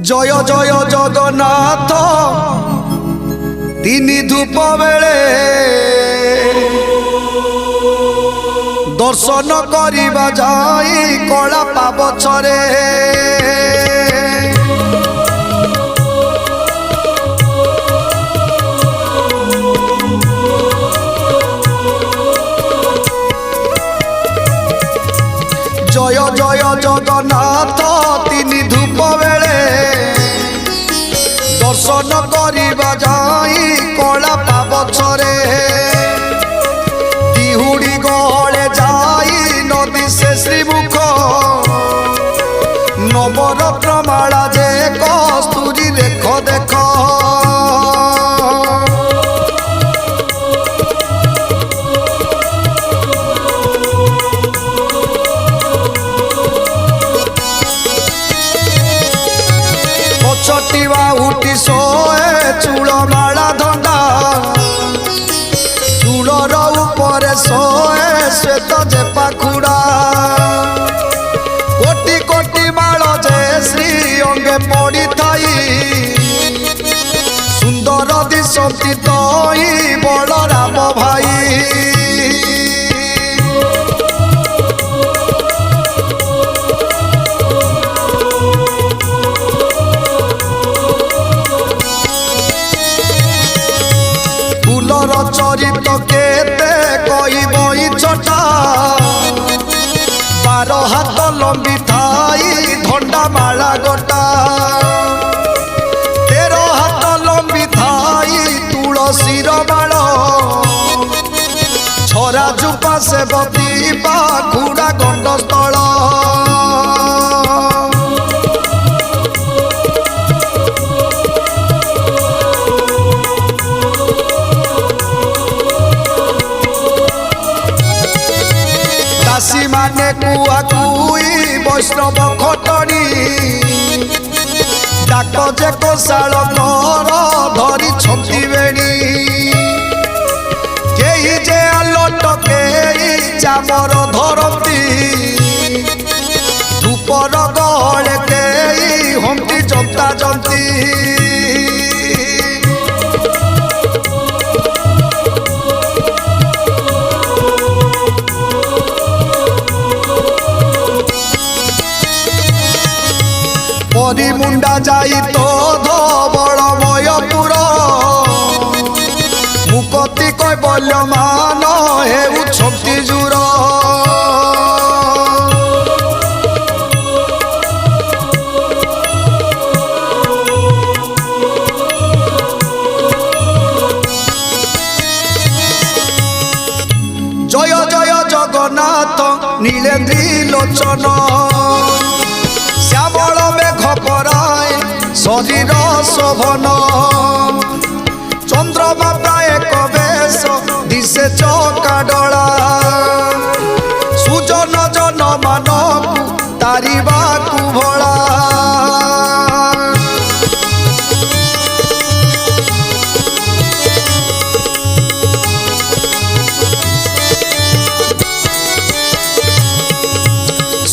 जय जय जगन्नाथ तीन धूप बेले दर्शन करिबा जाई कला पाबछरे जय जय जगन्नाथ तीन धूप बेले दर्शन करिबा जाई कला पाबछरे तिहुड़ी गहले जाई नदी से श्रीमुख नवरत्न माला जे कस्तूरी देख देख चटिवा उठी सोए चूल माला धंडा चूलर ऊपर सोए श्वेत जे पाखुड़ा कोटि कोटि माल जे श्री अंगे पड़ी थाई सुंदर दिशती तई बलराम भाई चरित केते कई बई छटा 12 हाथ लंबी थाई धंडा माला गोटा 13 हाथ लंबी थाई तुलसीर माल छरा जुपा से बती पाखुड़ा गंडस्थल दासी माने कुआ कुई वैष्णव खटनी डाक जे कोशाल घर धरी छंती बेणी केही जे आलोट केही चामर धरती धूपर गहले केही हंती जंता जंती परी मुंडा जाई तो धवलमयपुर मुकति कैबल्यमान हेउ छंती जुर जय जय जगन्नाथ नीलेन्द्री लोचन श्यामल मेघ पराय शरीर शोभन चंद्रमा प्राय कवेश दिशे चकाडला सुजन जन मानकु तारिबा कुभला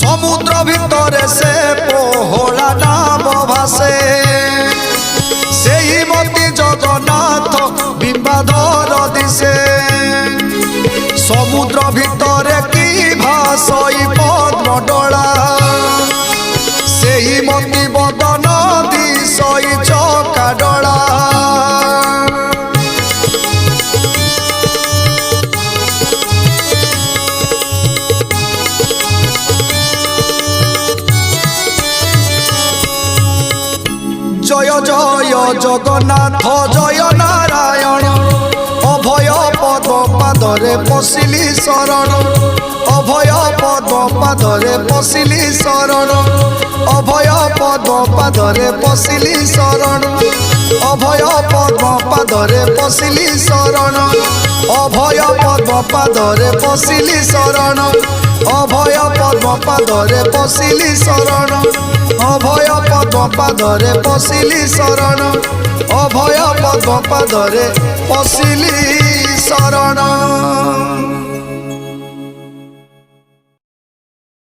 समुद्र भितर से पोहला नाम भासे से ही मती जगन्नाथ बिंबाधर दिशे समुद्र भितर की भाषई पद्म डला से ही मती बदन दिशई चका डला जय जय जगन्नाथ जय नारायण अभय पद्म पादरे पशिली शरण अभय पद्म पादरे पशिली शरण अभय पद्म पादरे पशिली शरण अभय पद्म पादरे पशिली शरण अभय पद्म पादरे पशिली शरण अभय पद्म पादरे पशिली शरण अभय पद्म पादरे पशिली शरण अभय पद्म पादरे पशिली शरण।